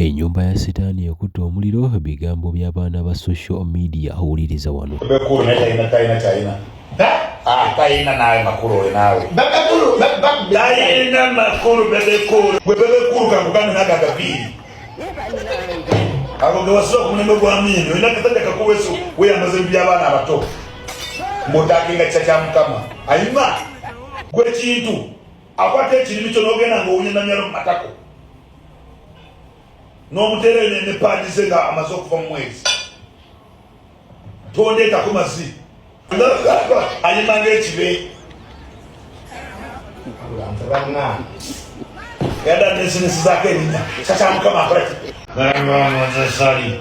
Ennyumba ya Sitaani ekutte omuliro, bigambo by'abaana ba social media. Awuliriza wano. Bekulu taina. Taina nawe makulu nawe. Taina makulu bebekulu. Bebekulu kakugana nagagabiri. Agoge wasoko kunembe kwa mimi. Inakataka kakuwesu weyamaze by'abaana abato. Mutakinga chacha mukama. Ayima. Gwe kintu. Akwate ekirimi kyo n'ogenda ng'owunya myalo mu matako. N'omutere ne pandize nga amaze okuva mu mwezi. Tondeeta ku mazzi. Ayima ng'ekibe. Yadda n'ensinisi zaako erinnya. Chacha mukama akola ki? Sali.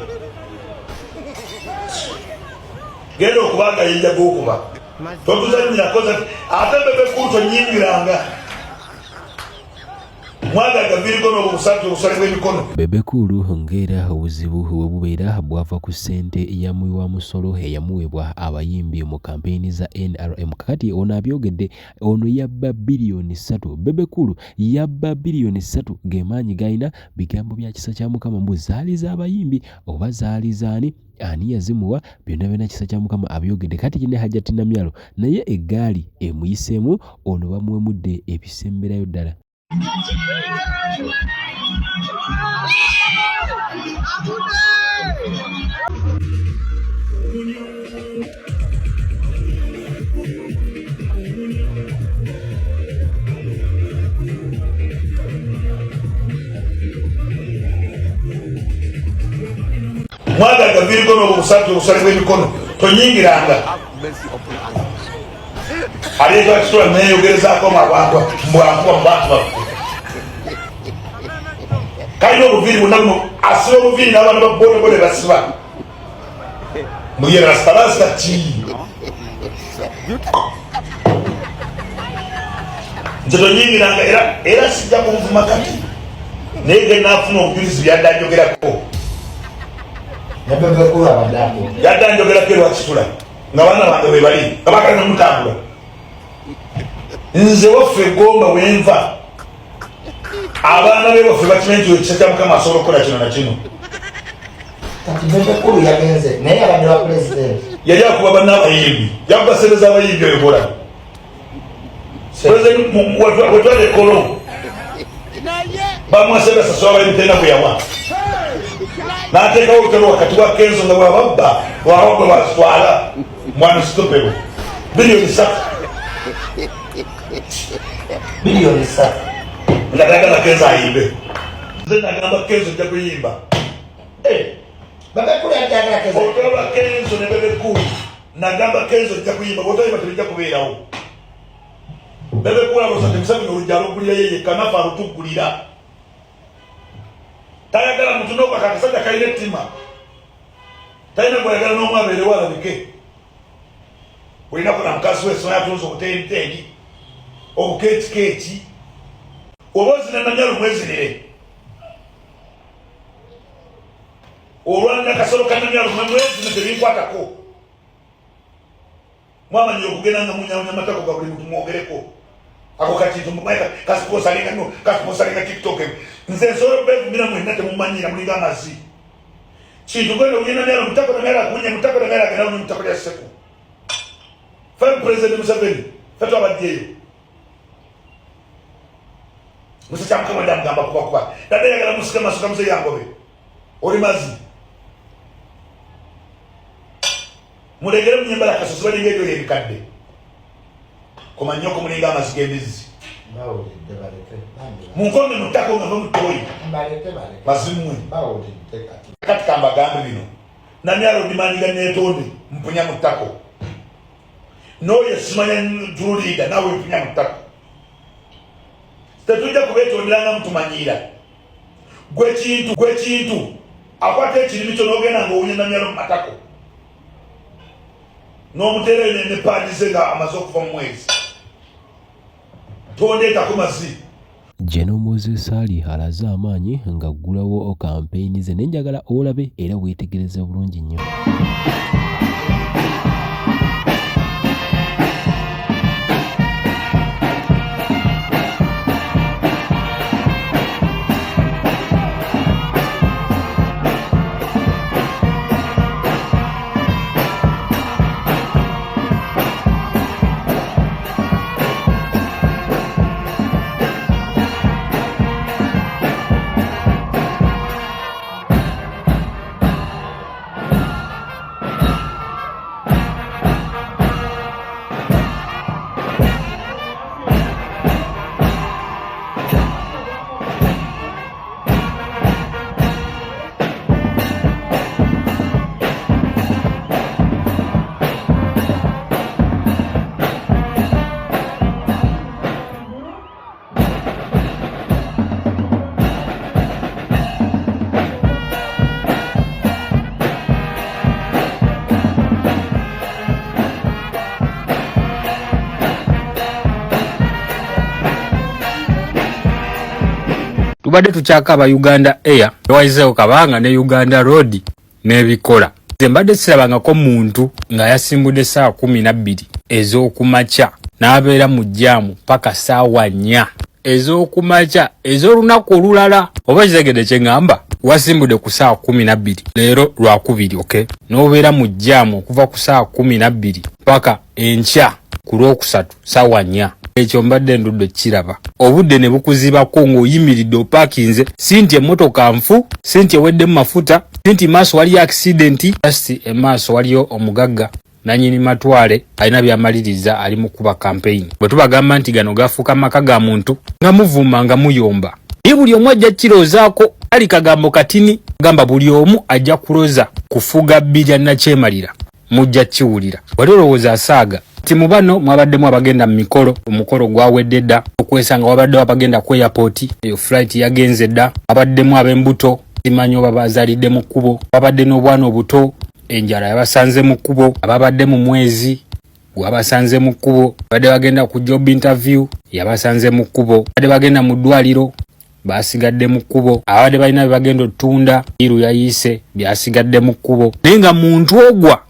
Genda okubanga yinja gw'okuba. Totuzanyira koza ate bebekulu tonyingiranga. Bebekulu ng'era obuzibu bwe bubeera bwava ku ssente eyamuwa musolo eyamuweebwa abayimbi mu kampeyini za NRM. Kakati ono abyogedde, ono yabba bilioni 3. Bebekulu yabba bilioni 3 gemaanyi gayina. Bigambo bya kisa kya Mukama mbu zaali z'abayimbi oba zaali zaani, ani yazimuwa, byonna kisa kya Mukama abyogedde. Kati kine Hajjati Namyalo naye eggaali emuyiseemu, ono bamuwemudde ebisemberayo ddala. Mwaga gaviri kono busatu busale bw'emikono tonyingiranga. Aliyeto akisula neyogerezaako mabwagwa mbwagwa mbwagwa. Kaino obuviri bunamu asiba obuviri n'abantu ba bodaboda basiba. Muye rastarasta ki. Nze tonyingiranga era sijja kumuvuma kati. Naye ge naafuna obujulizi byadda njogerako. Yadda njogerako lwakitula nga baana bange bwe bali nga bakala nomutambula. Nze waffe Gomba wenva abaana be baffe bakimanyi ekisa kya Mukama asobola okukola kino na kino. Kati Bebekulu yagenze naye abadde wa pulezidenti yali akuba bannabayimbi yakubasereza abayimbi Ebola. Pulezidenti wetwale Kolo bamwasera saswa abayimbi tena kuyawa n'ateekawo olutalo wakati wa Kenzo nga bwababba bwababwe baswala mwana sitopero bilioni 3. bilioni 3 Ndagala Kenzo ayimbe. Nze nagamba Kenzo nja kuyimba. Bebekulu yajagala Kenzo. Otaba Kenzo ne Bebekulu. Nagamba Kenzo nja kuyimba. Otaba tebijja kubeerawo. Bebekulu alosa temusabi n'olujja alugulira yeye kanafa alutugulira. Tayagala muntu n'okwaka akasajja kalina ettima. Talina kwayagala n'omwana abeerewo alabike. Olinaku na mukazi we soma yatunza obutenteegi obukeekikeeki oba ozina Namyalo mwezinire olwalina kasolo ka Namyalo mwezine tebinkwatako mwamanyire okugenda nga munyawunya amatako ga buli muntu mwogereko ako kakintu kasiposalinga TikTok. Nze nsobola okubevumira mwenna temumanyira mulinga amazzi kintu gwenda ogunye Namyalo mutako Namyalo akunye mutako Namyalo agenda unye mutako lya Sseku. Femme President Museveni fetu abaddeyo Musa kya Mukama ndi amugamba kuba dada yagala musika masuka muze yangobe oli mazi mulegere munyembala kasozi balinga ebyo ebikadde komanyoko mulinga amazi g'embizi munkonde mutako nga mutoyi mazimwe kati kambagambe bino Namyalo ndimanyiga netonde mpunya mutako n'oyo simanya tulida nawe mpunya mutako. Tetujja kubeetonderanga mutumanyiira. Gwe kintu akwata ekirimi kyo n'ogenda ng'owunya Namyalo mu matako. N'omutere ne pandize nga amaze okuva mu mwezi. Tondeeta ku mazzi. General Moses Ali alaze amaanyi ng'aggulawo kampeyini ze, nenjagala olabe era weetegereze bulungi nnyo. tubadde tukyakaba Uganda Air ewayiseewo kabanga ne Uganda Road n'ebikola. Mbadde sirabangako muntu nga yasimbudde ssaawa 12 ez'okumakya n'abeera mu jjaamu paka ssaawa 4 ez'okumakya ez'olunaku olulala. Oba kizegedde kye ngamba? Wasimbudde ku ssaawa 12 leero lwakubiri, okay? N'obeera mu jjaamu okuva ku ssaawa 12 paka enkya ku lwokusatu ssaawa 4. Ekyo mbadde ndudde kiraba. Obudde ne bukuzibako ng'oyimiridde opaakinze, sinti emmotoka nfu, sinti ewedde mu mafuta, sinti maaso waliyo accident, just emaaso waliyo omugagga nanyini matwale alina byamaliriza ali mu kuba campaign. Bwe tubagamba nti gano gafuuka maka ga muntu nga muvuma nga muyomba. Ye buli omu ajja kiroozaako ali kagambo katini gamba buli omu ajja kuloza kufuga bbirya nakyemalira mujja kiwulira. Wali olowooza asaaga ti mu bano mwabaddemu abagenda mu mikolo, omukolo gwawedde dda, okwesanga wabaddewo abagenda ku airport, eyo flight yagenze dda, abaddemu ab'embuto simanyi oba bazaalidde mu kkubo, babadde n'obwana obuto enjala yabasanze mu kkubo, ababadde mu mwezi gwabasanze mu kkubo, badde bagenda ku job interview yabasanze mu kkubo, badde bagenda mu ddwaliro basigadde mu kkubo, abadde balina bye bagenda ottunda iru yayiise byasigadde mu kkubo. Naye nga muntu ogwa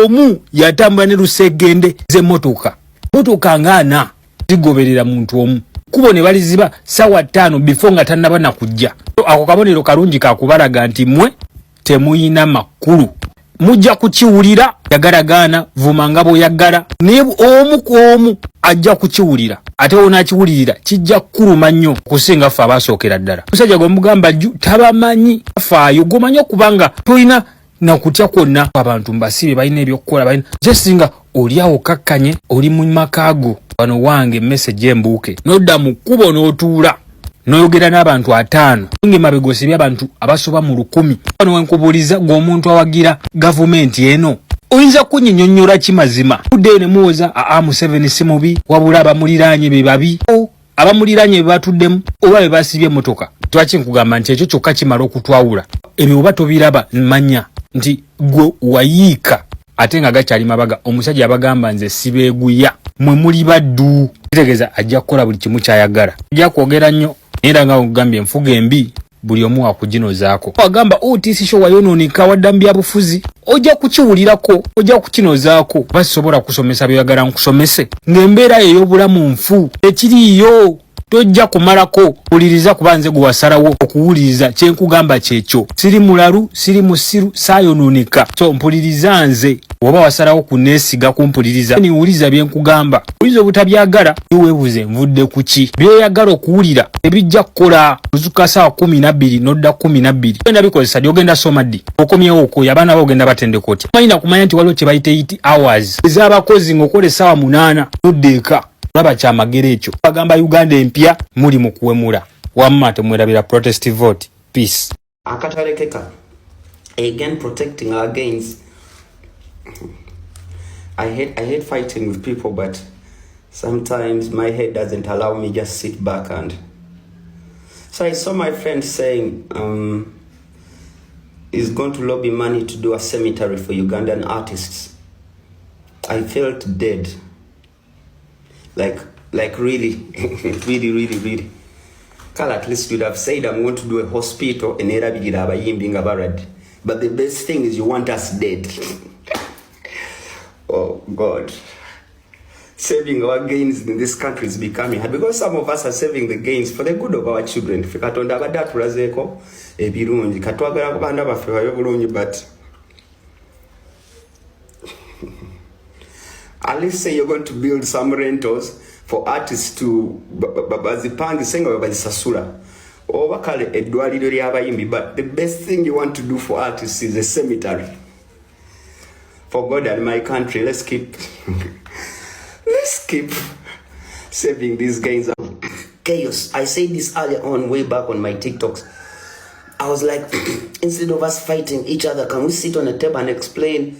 omu yatambula ne lusegende z'emmotoka, mmotoka nga 4 zigoberera muntu omu, kkubo ne baliziba ssaawa 5 before nga tannaba na kujja. Ako kabonero kalungi kakubalaga nti mmwe temuyina makulu, mujja kukiwulira yagalagaana vuma nga bw'oyagala, naye omu ku omu ajja kukiwulira, ate wonaakiwulirira kijja kukuluma nnyo kusinga ffe abaasookera ddala. Musajja gwe mugamba tabamanyi afaayo gomanyi okubanga tolina nakutya kwonna. Abantu mbasibe balina ebyokukola, balina jesinga oliawo kakkanye oli mu makaago wano wange message embuuke nodda mu kkubo n'otuula noyogera n'abantu 5 nge mabegosibya abantu abasoba mu 100. Wano wenkubuuliza ng'omuntu awagira gavumenti eno oyinza kunyinyonnyola kimazima tudde ne muwoza Museveni si mubi wabula abamuliraanye be babi, abamuliraanye be batuddemu oba be basibye emmotoka. Twaki nkugamba nti ekyo kyokka kimala okutwawula ebyo oba tobiraba manya nti gwe wayiika ate nga gakyali mabaga. Omusajja abagamba nze sibeeguya mwe muli baddu, kitegeeza ajja kukola buli kimu kyayagala, ajja kwogera nnyo era nga ogambye enfuga embi buli omu wakuginozaako. Wagamba otisisho wayonoonika wadda mu byabufuzi ojja kukiwulirako, ojja kukinozaako. Basobola kusomesa byagala nkusomese ng'embeera ey'obulamu nfu ekiriyo tojja kumalako. Wuliriza kuba nze gwe wasalawo okuwuliriza kyenkugamba kyekyo. Siri mulalu, siri musiru, saayonoonika. So mpuliriza nze oba wasalawo kuneesiga kumpuliriza niwuliza byenkugamba. Wuliriza obutabyagala niweebuze nvudde ku ki. Byoyagala okuwulira ebijja kukola ozuka ssaawa 12 nodda 12. Ogenda bikozesa ddi? Ogenda soma ddi? Okomyewo okwoyo abaana bo ogenda batendeka otya? Manyina kumanya nti waliwo kye bayita 8 hours ez'abakozi ng'okola essaawa 8 nodda eka. Laba kyamagero ekyo. Bagamba Uganda empya muli mu kuwemula wamma temwerabira protest vote. Peace. Akatalekeka again protecting our gains. I hate fighting with people, but sometimes my head doesn't allow me just sit back. And so I saw my friend saying he's going to lobby money to do a cemetery for Ugandan artists. I felt dead. Like really, really. Carl, at least you'd have said, I'm going to do a hospital in Erabigiraba Yimbinga Barad. But the best thing is you want us dead. Oh, God. Saving our gains in this country is becoming hard because some of us are saving the gains for the good of our children. Fikatonda badatu razeko ebirungi katwagala kubanda bafe bayo bulungi, but at least say you're going to build some rentals for artists to bazipangi senga bazisasula oba kale eddwaliro ly'abayimbi. But the best thing you want to do for artists is a cemetery. For God and my country, let's keep saving these gains of chaos. I said this earlier on, way back on my TikToks. I was like, instead of us fighting each other, can we sit on a table and explain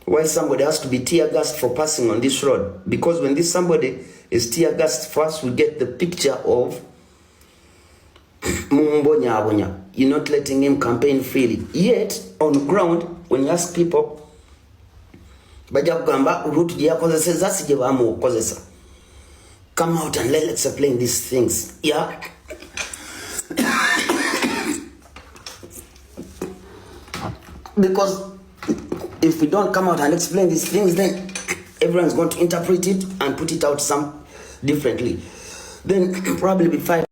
why somebody has to be tear gassed for passing on this road? Because when this somebody is tear gassed, first we get the picture of Mumbonya. You're not letting him campaign freely. Yet, on ground, when you ask people, come out and let's explain these things. Yeah. Because if we don't come out and explain these things, then everyone's going to interpret it and put it out some differently. Then probably be fine.